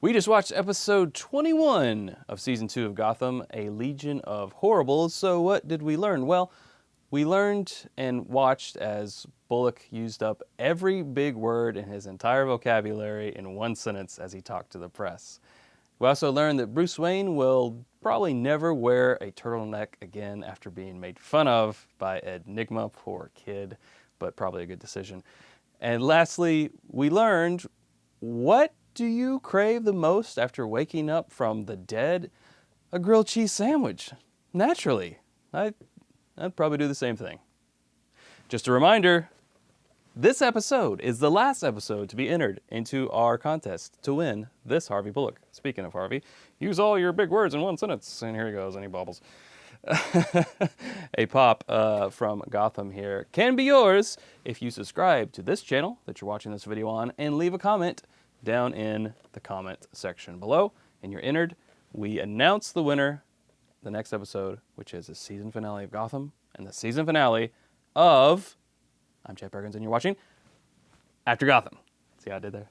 We just watched episode 21 of season 2 of Gotham, A Legion of Horribles. So what did we learn? Well, we learned and watched as Bullock used up every big word in his entire vocabulary in one sentence as he talked to the press. We also learned that Bruce Wayne will probably never wear a turtleneck again after being made fun of by Ed Nygma. Poor kid, but probably a good decision. And lastly, we learned, what do you crave the most after waking up from the dead? A grilled cheese sandwich. Naturally. I'd probably do the same thing. Just a reminder, this episode is the last episode to be entered into our contest to win this Harvey Bullock. Speaking of Harvey, use all your big words in one sentence. And here he goes, and he bobbles. A pop from Gotham here can be yours if you subscribe to this channel that you're watching this video on and leave a comment down in the comment section below. And you're entered. We announce the winner the next episode, which is the season finale of Gotham and the season finale of... I'm Chad Perkins, and you're watching After Gotham. See how I did there?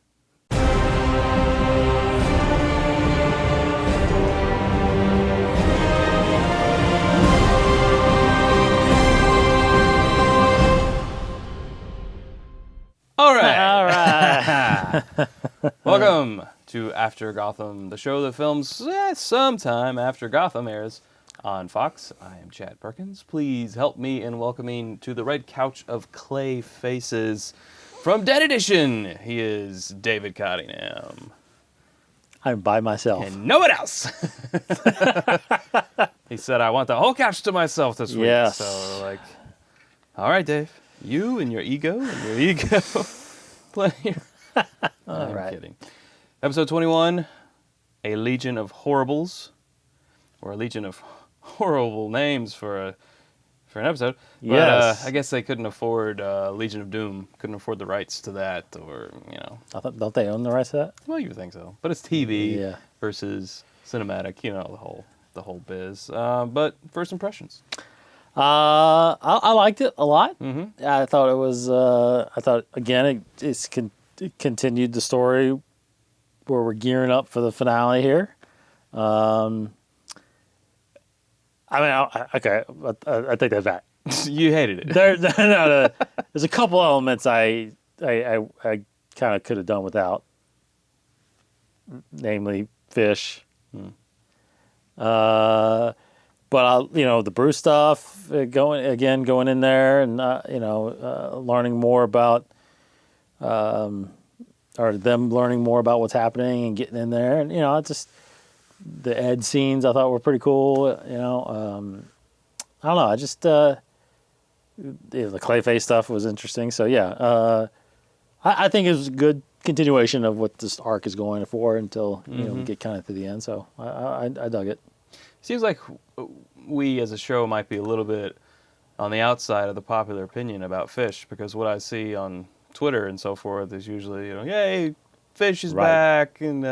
All right. Welcome to After Gotham, the show that films sometime after Gotham airs on Fox. I am Chad Perkins. Please help me in welcoming to the red couch of clay faces from Dead Edition. He is David Cottingham. I'm by myself. And no one else. He said, I want the whole couch to myself this week. Yes. So we're like, all right, Dave. You and your ego Plenty. All right. Kidding. Episode 21, A Legion of Horribles, or a Legion of Horrible names for an episode. But, Yes. I guess they couldn't afford Legion of Doom. Couldn't afford the rights to that, or Don't they own the rights to that? Well, you would think so. But it's TV Yeah. versus cinematic. The whole biz. But first impressions. I liked it a lot. Mm-hmm. I thought it was. I thought again it continued the story where we're gearing up for the finale here. I take that back. You hated it. There's a couple elements I kind of could have done without, namely fish. But the Bruce stuff, going in there and learning more about, or them learning more about what's happening and getting in there, and just the Ed scenes I thought were pretty cool. I don't know. I just the Clayface stuff was interesting. So yeah, I think it was a good continuation of what this arc is going for until we get kind of to the end. So I dug it. Seems like we as a show might be a little bit on the outside of the popular opinion about Fish, because what I see on Twitter and so forth is usually, yay, Fish is back, and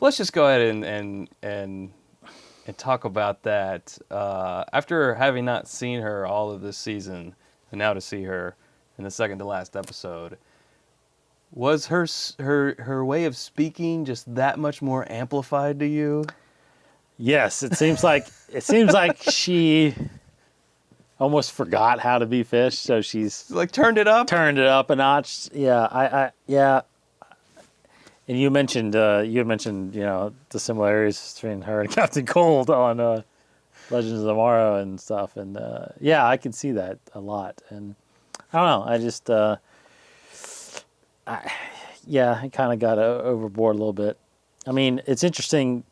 let's just go ahead and talk about that. After having not seen her all of this season, and now to see her in the second to last episode, was her way of speaking just that much more amplified to you? Yes, it seems like she almost forgot how to be Fish, so she's like turned it up a notch. Yeah, yeah. And you mentioned the similarities between her and Captain Cold on Legends of Tomorrow and stuff, and I can see that a lot. And I don't know, I just I kind of got overboard a little bit. I mean, it's interesting.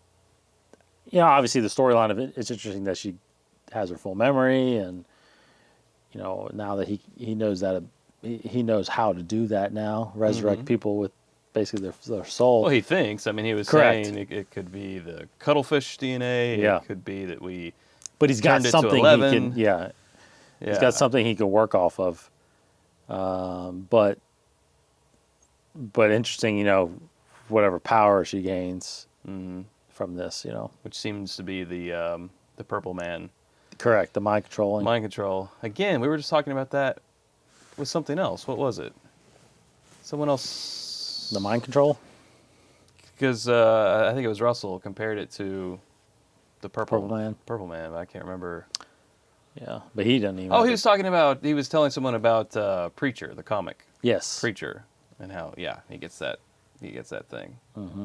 Obviously the storyline of it's interesting that she has her full memory, and now that he knows that he knows how to do that now, resurrect people with basically their soul. Well, he thinks. I mean, he was Correct. saying it could be the cuttlefish DNA. Yeah. It could be that we. But he's got something he can. Yeah. He's got something he can work off of. But interesting, whatever power she gains. From this, which seems to be the Purple Man. Correct, the mind controlling. Mind control. Again, we were just talking about that with something else. What was it? Someone else. The mind control. because I think it was Russell compared it to the Purple Man. Purple Man, but I can't remember. Yeah, but he doesn't even. Oh, he was telling someone about Preacher, the comic. Yes. Preacher, and how he gets that thing. Mm-hmm.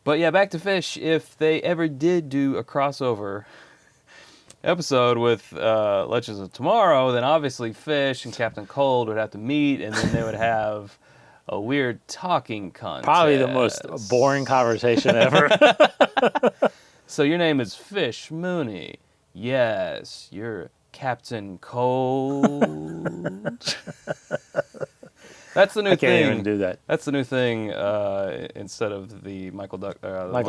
But yeah, back to Fish. If they ever did do a crossover episode with Legends of Tomorrow, then obviously Fish and Captain Cold would have to meet, and then they would have a weird talking contest. Probably the most boring conversation ever. So your name is Fish Mooney. Yes, you're Captain Cold. That's the new I thing. can't even do that. That's the new thing. Instead of the Michael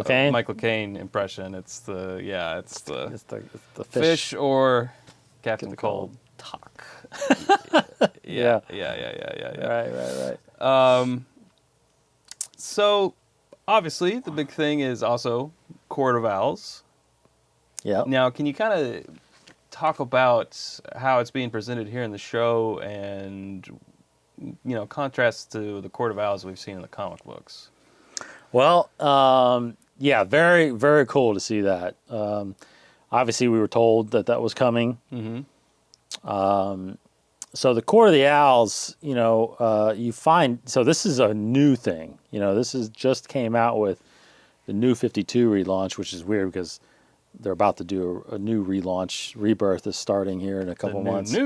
Caine? Michael Caine impression, it's the It's the Fish or Captain Cold talk. Yeah. Yeah. Right. So obviously the big thing is also Court of Owls. Yeah. Now, can you kind of talk about how it's being presented here in the show and, contrast to the Court of Owls we've seen in the comic books? Well, yeah, very, very cool to see that. Obviously, we were told that was coming. Mm-hmm. So the Court of the Owls, you find, so this is a new thing. This is just came out with the New 52 relaunch, which is weird because they're about to do a new relaunch. Rebirth is starting here in a couple months.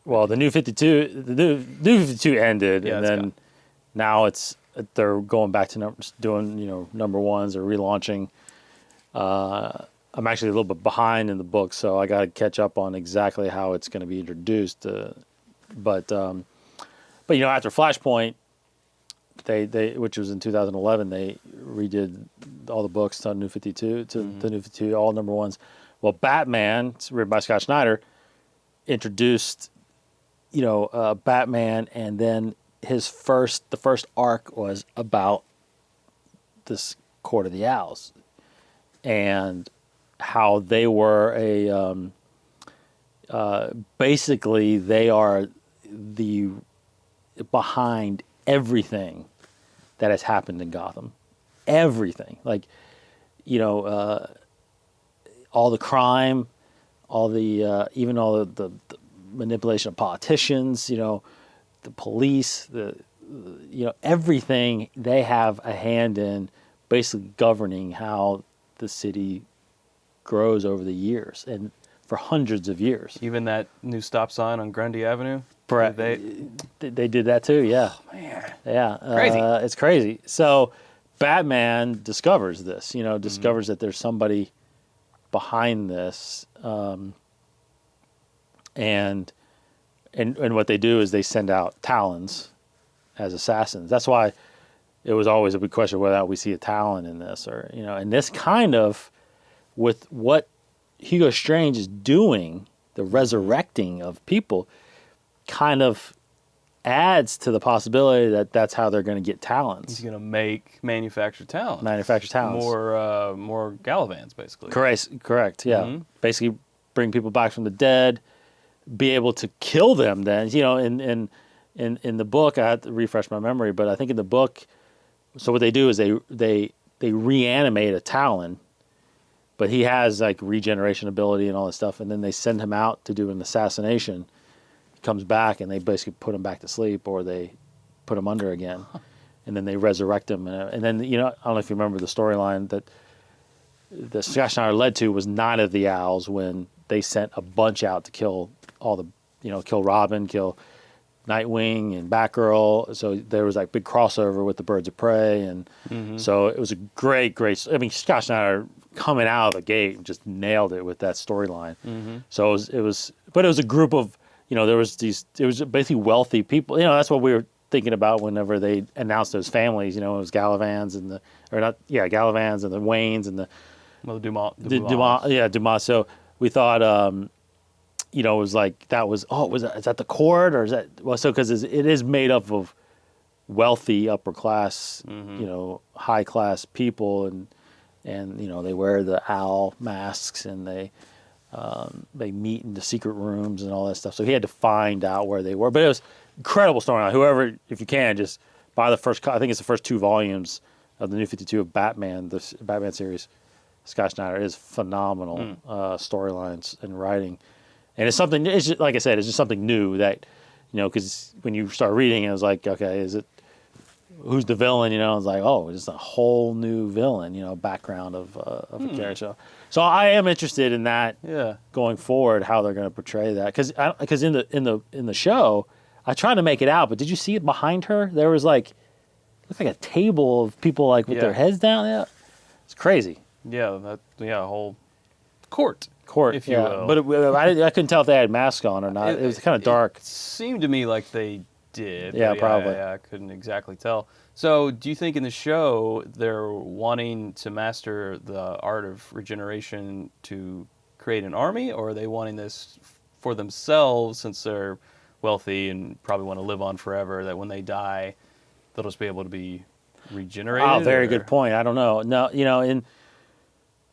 Well, the New 52, the new 52 ended, and then now they're going back to doing number ones or relaunching. I'm actually a little bit behind in the book, so I got to catch up on exactly how it's going to be introduced. But after Flashpoint, they which was in 2011, they redid all the books to New 52 to the New 52, all number ones. Well, Batman, written by Scott Snyder, introduced Batman, and then the first arc was about this Court of the Owls and how they were basically they are the behind everything that has happened in Gotham. Everything. Like, all the crime, all the even all the manipulation of politicians, the police, everything they have a hand in basically governing how the city grows over the years and for hundreds of years. Even that new stop sign on Grundy Avenue? They did that too, yeah. Oh, man. Yeah. Crazy. It's crazy. So Batman discovers this, discovers that there's somebody behind this. And what they do is they send out Talons as assassins. That's why it was always a big question whether or not we see a Talon in this and this kind of with what Hugo Strange is doing, the resurrecting of people, kind of adds to the possibility that that's how they're going to get Talons. He's going to manufacture Talons. More Galavans, basically. Correct. Yeah. Mm-hmm. Basically, bring people back from the dead, be able to kill them. Then in the book, I had to refresh my memory, but I think in the book, so what they do is they reanimate a Talon, but he has like regeneration ability and all this stuff, and then they send him out to do an assassination. He comes back and they basically put him back to sleep, or they put him under again, and then they resurrect him. And then I don't know if you remember the storyline that the Scott Snyder led to was Night of the Owls, when they sent a bunch out to kill all the kill Robin, kill Nightwing and Batgirl. So there was like big crossover with the Birds of Prey, and so it was a great. I mean, Scott Snyder coming out of the gate just nailed it with that storyline. So it was a group of it was basically wealthy people. That's what we were thinking about whenever they announced those families. It was Galavans and the Waynes and the Dumas. So we thought. It was like that was is that the court, or is that because it is made up of wealthy upper class high class people, and they wear the owl masks, and they meet in the secret rooms and all that stuff. So he had to find out where they were, but it was incredible storyline. Whoever, if you can, just buy the first. I think it's the first 2 volumes of the New 52 of Batman, the Batman series, Scott Snyder, is phenomenal storylines and writing. And it's something, it's just, like I said, it's just something new that, because when you start reading, it was like, okay, who's the villain? It's like, oh, it's a whole new villain, background of a character. So I am interested in that going forward, how they're going to portray that. Because in the show, I tried to make it out, but did you see it behind her? There was looked like a table of people with their heads down. Yeah, it's crazy. Yeah, a whole court, if you will. But I couldn't tell if they had masks on or not. It was kind of dark. It seemed to me like they did. Yeah, probably. I couldn't exactly tell. So, do you think in the show they're wanting to master the art of regeneration to create an army, or are they wanting this for themselves since they're wealthy and probably want to live on forever, that when they die, they'll just be able to be regenerated? Oh, very good point. I don't know. No, in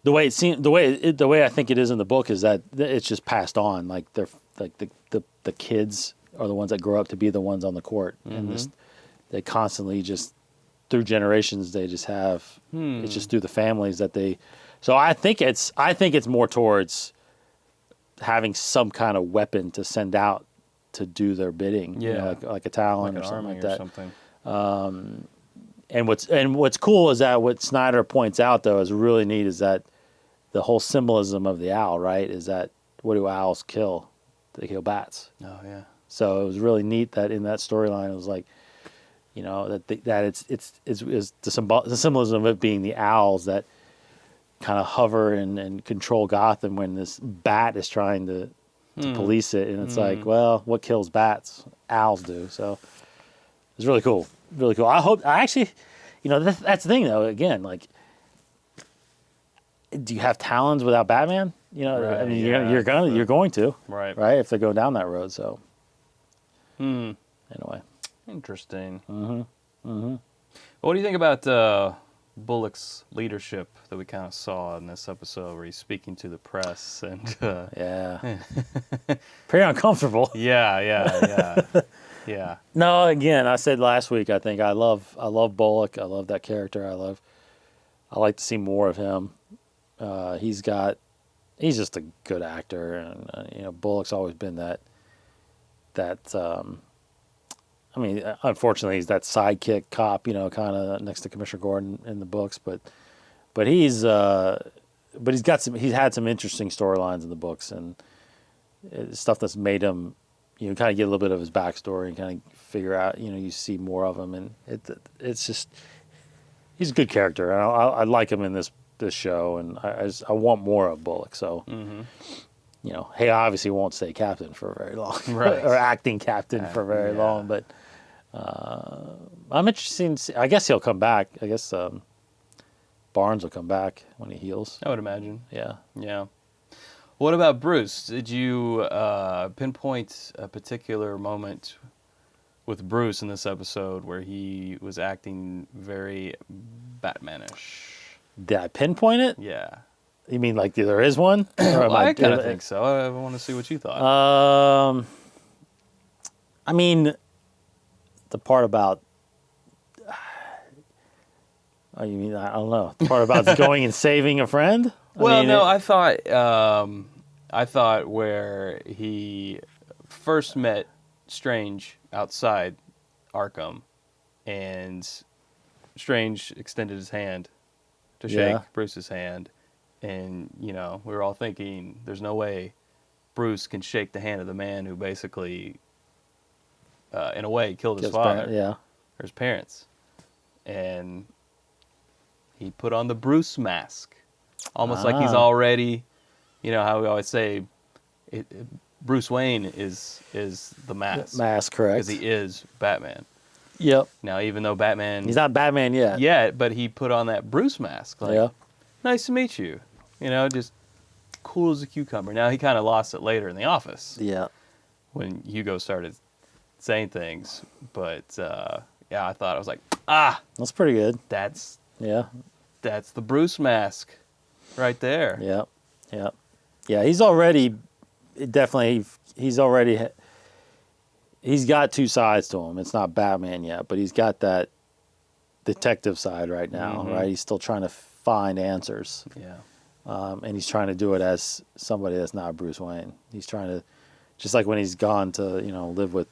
the way it seems, the way I think it is in the book is that it's just passed on. Like they're the kids are the ones that grow up to be the ones on the court, and they constantly just through generations they just have it's just through the families that they. So I think it's more towards having some kind of weapon to send out to do their bidding, like a talon or something like that. Something. And what's cool is that what Snyder points out though is really neat is that the whole symbolism of the owl, right? Is that what do owls kill? They kill bats. Oh yeah. So it was really neat that in that storyline it was like, that it's the symbolism of it being the owls that kind of hover and control Gotham when this bat is trying to police it, and it's like, well, what kills bats? Owls do. So it's really cool. Really cool. I actually, that's the thing though. Again, do you have talons without Batman? Right, I mean, you're going to, right? If they go down that road. So, anyway, interesting. What do you think about Bullock's leadership that we kind of saw in this episode, where he's speaking to the press and pretty uncomfortable. Yeah. No, again, I said last week. I think I love Bullock. I love that character. I like to see more of him. He's just a good actor, and Bullock's always been that. I mean, unfortunately, he's that sidekick cop, kind of next to Commissioner Gordon in the books, but he's had some interesting storylines in the books and stuff that's made him, kind of get a little bit of his backstory and kind of figure out, you see more of him, and it's just he's a good character. And I like him in this show, and I want more of Bullock. So. He obviously won't stay captain for very long, right? Or acting captain for very long. But I'm interested to see. I guess he'll come back. I guess Barnes will come back when he heals. I would imagine. Yeah. What about Bruce? Did you pinpoint a particular moment with Bruce in this episode where he was acting very Batmanish? Did I pinpoint it? Yeah. You mean like there is one? Well, I kind of think so. I want to see what you thought. I mean, the part about. Oh, you mean I don't know. The part about going and saving a friend? I thought where he first met Strange outside Arkham, and Strange extended his hand to shake Bruce's hand. And, we were all thinking, there's no way Bruce can shake the hand of the man who basically, in a way, killed his father. Or his parents. And he put on the Bruce mask. Almost like he's already, how we always say, Bruce Wayne is the mask. Mask, correct. Because he is Batman. Yep. Now, even though Batman... He's not Batman yet. Yet, but he put on that Bruce mask. Nice to meet you. Just cool as a cucumber. Now, he kind of lost it later in the office. Yeah. When Hugo started saying things. But, I thought, I was like, that's pretty good. That's the Bruce mask right there. Yeah. He's already, definitely, he's got two sides to him. It's not Batman yet, but he's got that detective side right now, Mhm. right? He's still trying to find answers. Yeah. And he's trying to do it as somebody that's not Bruce Wayne. He's trying to, just like when he's gone to live with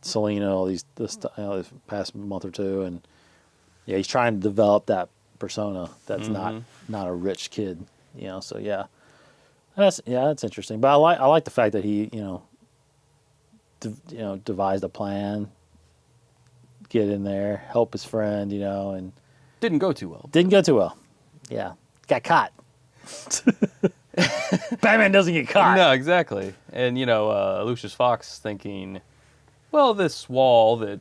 Selena this past month or two, and yeah, he's trying to develop that persona that's not a rich kid. So yeah, that's interesting. But I like the fact that he devised a plan, get in there, help his friend, and Didn't go too well. didn't go too well. Yeah, got caught. Batman doesn't get caught. No, exactly. And, Lucius Fox thinking, well, this wall that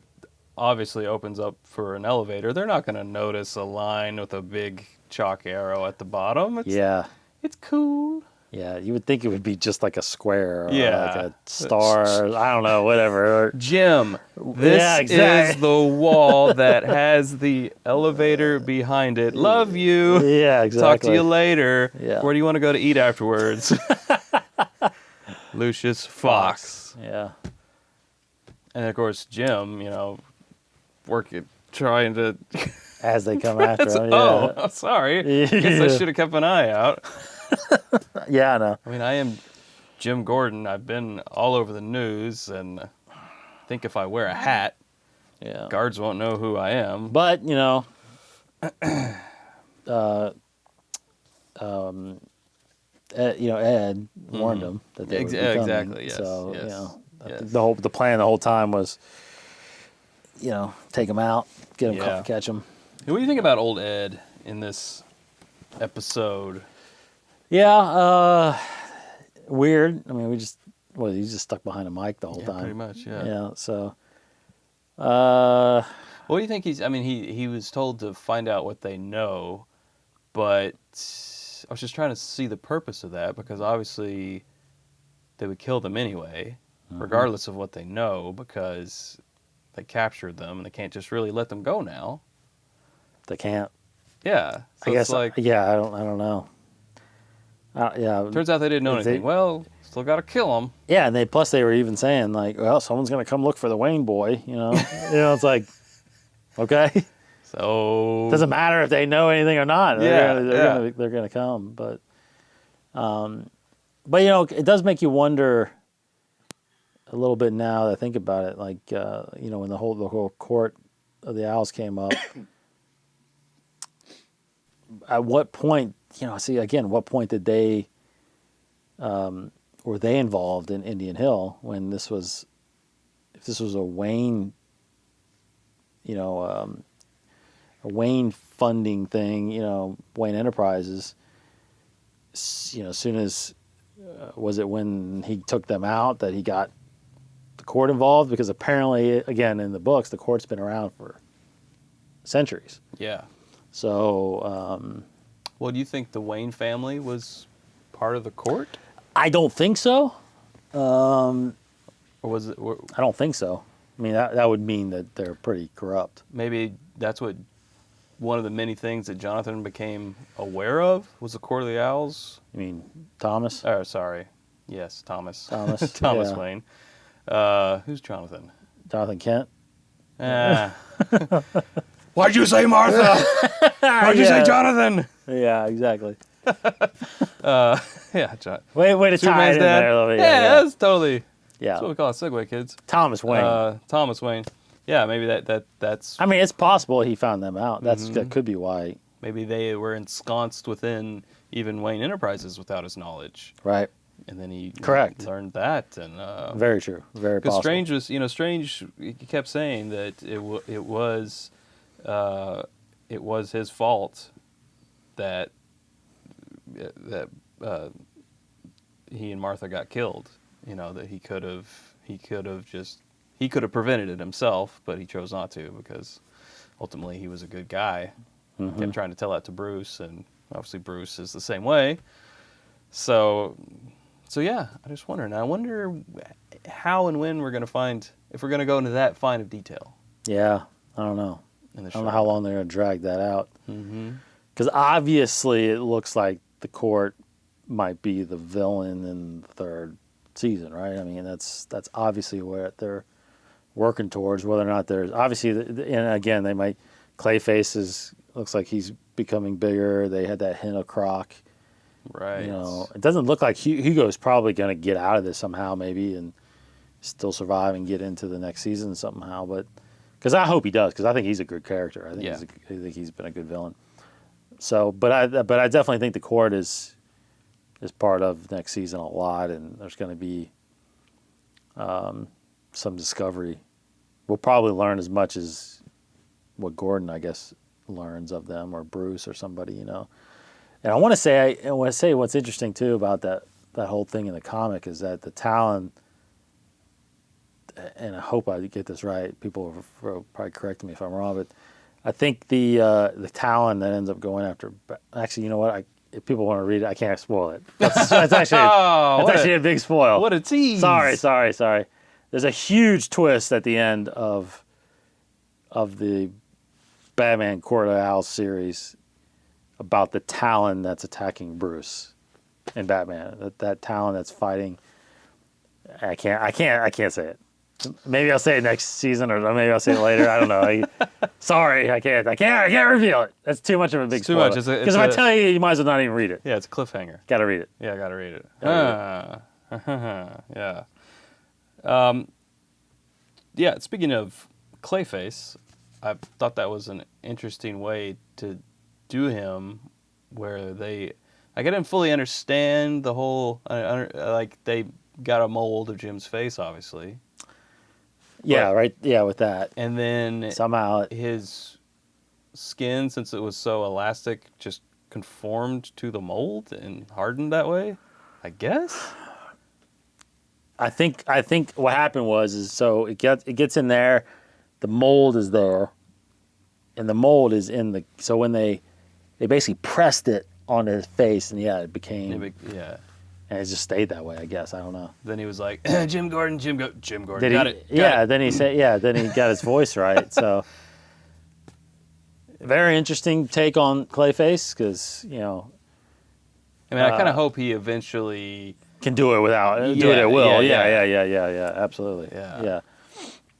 obviously opens up for an elevator, they're not going to notice a line with a big chalk arrow at the bottom. Yeah. It's cool. Yeah, you would think it would be just like a square or Yeah. like a star, I don't know, whatever. Jim, this Yeah, exactly. is the wall that has the elevator behind it. Love you. Yeah, exactly. Talk to you later. Yeah. Where do you want to go to eat afterwards? Lucius Fox. Yeah. And of course, Jim, trying to. As they come after him. Yeah. Oh, sorry. Guess I should have kept an eye out. Yeah, I know. I mean, I am Jim Gordon. I've been all over the news, and I think if I wear a hat, Yeah. guards won't know who I am. But, Ed warned him that they would be coming. Exactly, yes, So, yes, I yes. think the plan the whole time was, take him out, get him, Yeah. catch him. What do you think about old Ed in this episode? Yeah, weird. I mean, he's just stuck behind a mic the whole Yeah, time. pretty much, yeah. Yeah, so, What do you think he was told to find out what they know, but I was just trying to see the purpose of that, because obviously they would kill them anyway, regardless of what they know, because they captured them and they can't just really let them go now. they can't. Yeah. So I guess, it's like, yeah, I don't know. Yeah. turns out they didn't know If they- anything. Well, still got to kill them. Yeah, and plus they were even saying like, well, someone's gonna come look for the Wayne boy, It's like, okay, So doesn't matter if they know anything or not. Yeah, They're gonna come, but it does make you wonder a little bit now that I think about it. Like, when the whole court of the Owls came up, at what point, what point did they were they involved in Indian Hill when if this was a Wayne, a Wayne funding thing, Wayne Enterprises, as soon as, was it when he took them out that he got the court involved? Because apparently, again, in the books, the court's been around for centuries. yeah. So, Well, do you think the Wayne family was part of the court, I don't think so. or was it? I don't think so. I mean, that would mean that they're pretty corrupt. Maybe that's what one of the many things that Jonathan became aware of was the Court of the Owls. I mean, Thomas? Oh, sorry. Yes, Thomas. Thomas, Thomas yeah. Wayne. Who's Jonathan? Jonathan Kent? Ah. Why'd you say Martha? Why'd you say Yeah. Jonathan? Yeah, exactly. Yeah, John. Way to tie it Superman's in dad. there a little bit. Yeah, that's totally. Yeah. That's what we call a segue, kids. Thomas Wayne. Thomas Wayne. Yeah, maybe that's I mean, it's possible he found them out. That could be why. maybe they were ensconced within even Wayne Enterprises without his knowledge, Right. and then he Correct. learned that. And Very true. Very because possible. Strange. He kept saying that it was his fault that he and Martha got killed. That he could have prevented it himself, but he chose not to, because ultimately he was a good guy. Kept trying to tell that to Bruce, and obviously Bruce is the same way. So yeah, I just wonder. And I wonder how and when we're going to find, if we're going to go into that fine of detail Yeah. I don't know. in the I show. don't know how long they're going to drag that out. Mm-hmm. Because obviously it looks like the court might be the villain in the third season, right? I mean, that's obviously what they're working towards. Whether or not there's obviously, and again, they might Clayface looks like he's becoming bigger. They had that hint of Croc. Right. It doesn't look like Hugo's probably going to get out of this somehow, maybe, and still survive and get into the next season somehow. But because I hope he does, because I think he's a good character. I think he's been a good villain. So, but I definitely think the Court is part of next season a lot, and there's going to be some discovery. We'll probably learn as much as what Gordon, I guess, learns of them, or Bruce, or somebody, And I want to say, what's interesting too about that whole thing in the comic is that the Talon, and I hope I get this right. People will probably correct me if I'm wrong, but I think the Talon that ends up going after. Actually, you know what? If people want to read it, I can't spoil it. That's actually a big spoil. What a tease! Sorry. There's a huge twist at the end of the Batman Court of Owls series about the Talon that's attacking Bruce and Batman. That Talon that's fighting. I can't say it. Maybe I'll say it next season, or maybe I'll say it later. I don't know. Sorry, I can't reveal it. That's too much of a big spoiler. Too much. Because if I tell you, you might as well not even read it. Yeah, it's a cliffhanger. Gotta read it. Yeah, gotta read it. Yeah. Yeah, speaking of Clayface, I thought that was an interesting way to do him, where I didn't fully understand the whole, they got a mold of Jim's face, obviously. Yeah, right. Yeah, with that. And then somehow his skin, since it was so elastic, just conformed to the mold and hardened that way, I guess. I think what happened is so it gets in there, the mold is there, and the mold is in the, so when they basically pressed it on his face, and it became and it just stayed that way, I guess. I don't know. Then he was like, Jim Gordon, got it. Then he said, then he got his voice right. So very interesting take on Clayface, because I mean, I kind of hope he eventually can do it without do it at will. Yeah, absolutely. Yeah.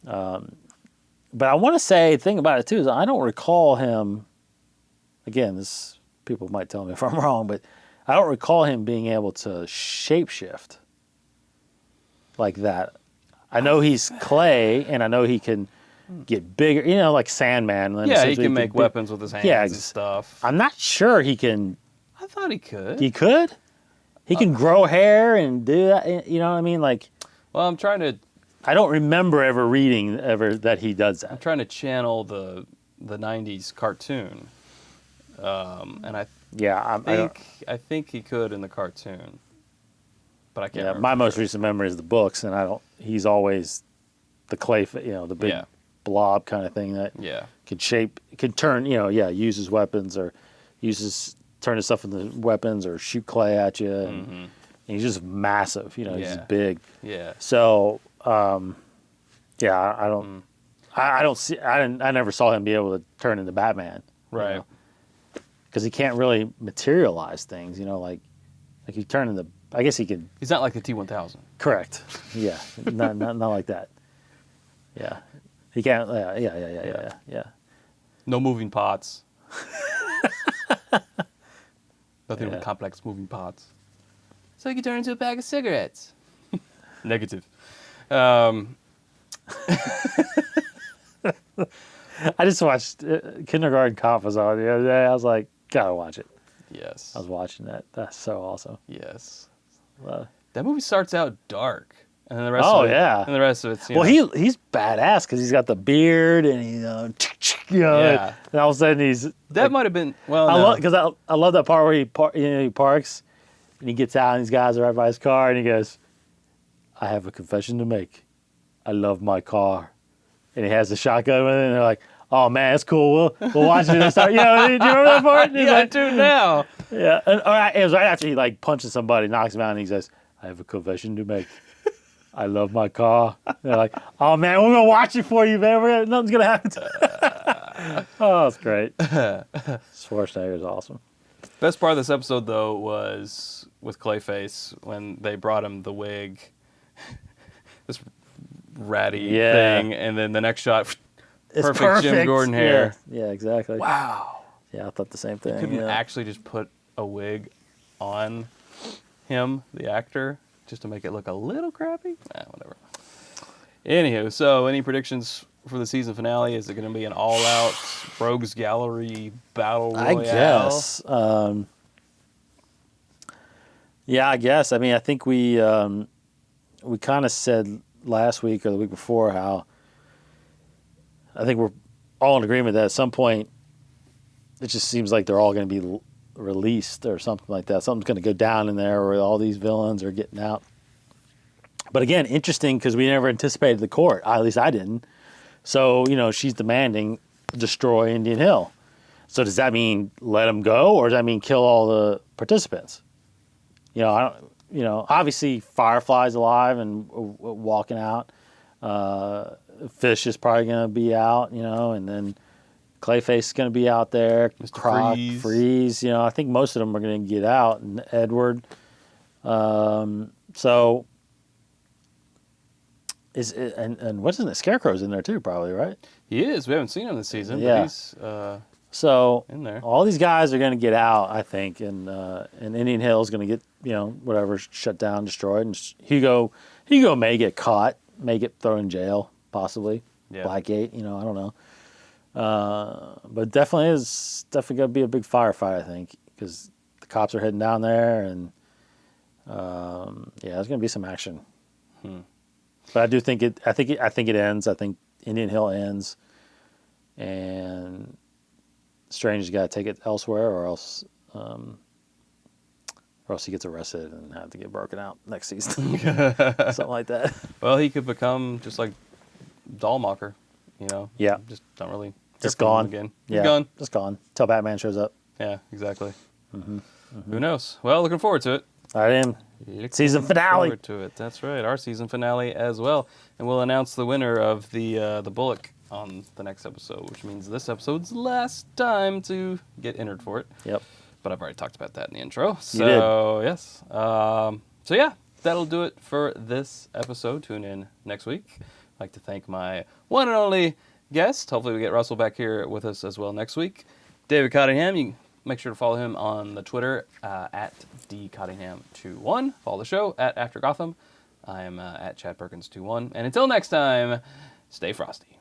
But I want to say, the thing about it too is I don't recall him. Again, this people might tell me if I'm wrong, but I don't recall him being able to shapeshift like that. I know he's clay, and I know he can get bigger. Like Sandman. Yeah, he can make weapons with his hands and stuff. I'm not sure he can. I thought he could. He could? He can grow hair and do that. You know what I mean? Well, I'm trying to. I don't remember ever reading that he does that. I'm trying to channel the '90s cartoon, and I think he could in the cartoon, but I can't. Yeah, my most recent memory is the books, and he's always the clay, the big blob kind of thing that could turn, uses weapons or turn his stuff into weapons or shoot clay at you, and he's just massive. He's just big. Yeah. So, I don't see. I never saw him be able to turn into Batman. Right. Because he can't really materialize things. Like he turn into. I guess he could. He's not like the T-1000. Correct. Yeah. not like that. Yeah. He can't. Yeah. No moving parts. Nothing with complex moving parts. So he can turn into a bag of cigarettes. Negative. I just watched Kindergarten Cop was on the other day. I was like, gotta watch it. Yes. I was watching that. That's so awesome. Yes. That movie starts out dark, and then the rest. And the rest of it's. He's badass because he's got the beard and and all of a sudden he's. That might have been I love that part where he parks, and he gets out and these guys are right by his car and he goes, "I have a confession to make. I love my car," and he has the shotgun with it, and they're like, "Oh man, that's cool. We'll watch it." And start, do you remember that part? Yeah, I do now. Yeah, it was right after he punches somebody, knocks him out, and he says, "I have a confession to make. I love my car." And they're like, "Oh man, we're gonna watch it for you, man. Nothing's gonna happen to." Oh, it's great. Schwarzenegger is awesome. Best part of this episode though was with Clayface when they brought him the wig, this ratty thing, and then the next shot. it's perfect Jim Gordon hair. Yeah, exactly. Wow. Yeah, I thought the same thing. Couldn't yeah. actually just put a wig on him, the actor, just to make it look a little crappy? Whatever. Anywho, so any predictions for the season finale? Is it going to be an all-out Rogues Gallery battle royale? I guess. Yeah, I guess. I mean, I think we kind of said last week or the week before how I think we're all in agreement that at some point it just seems like they're all going to be released or something like that. Something's going to go down in there where all these villains are getting out. But again, interesting because we never anticipated the court. At least I didn't. So, she's demanding destroy Indian Hill. So does that mean let them go or does that mean kill all the participants? Obviously Firefly's alive and walking out. Fish is probably going to be out, and then Clayface is going to be out there. Mr. Croc, Freeze. I think most of them are going to get out. And Edward. So and what's in it? Scarecrow's in there too, probably, right? He is. We haven't seen him this season, Yeah. but he's so in there. All these guys are going to get out, I think, and Indian Hill is going to get whatever shut down, destroyed, and Hugo may get caught, may get thrown in jail, possibly. Yeah. Blackgate, I don't know. But definitely going to be a big firefight, I think, because the cops are heading down there, and there's going to be some action. But I do think I think it ends. I think Indian Hill ends, and Strange has got to take it elsewhere, or else he gets arrested and have to get broken out next season, something like that. Well, he could become just like Dollmacher, Yeah, just don't really. Just hear from gone him again. Yeah, He's gone. Just gone till Batman shows up. Yeah, exactly. Who knows? Well, looking forward to it. I am. Season finale. Forward to it. That's right. Our season finale as well, and we'll announce the winner of the Bullock on the next episode, which means this episode's last time to get entered for it. Yep. But I've already talked about that in the intro. You did. Yes. So yeah, that'll do it for this episode. Tune in next week. I'd like to thank my one and only guest. Hopefully we get Russell back here with us as well next week. David Cottingham. You can make sure to follow him on the Twitter at dcottingham21. Follow the show at After Gotham. I am at Chad Perkins21. And until next time, stay frosty.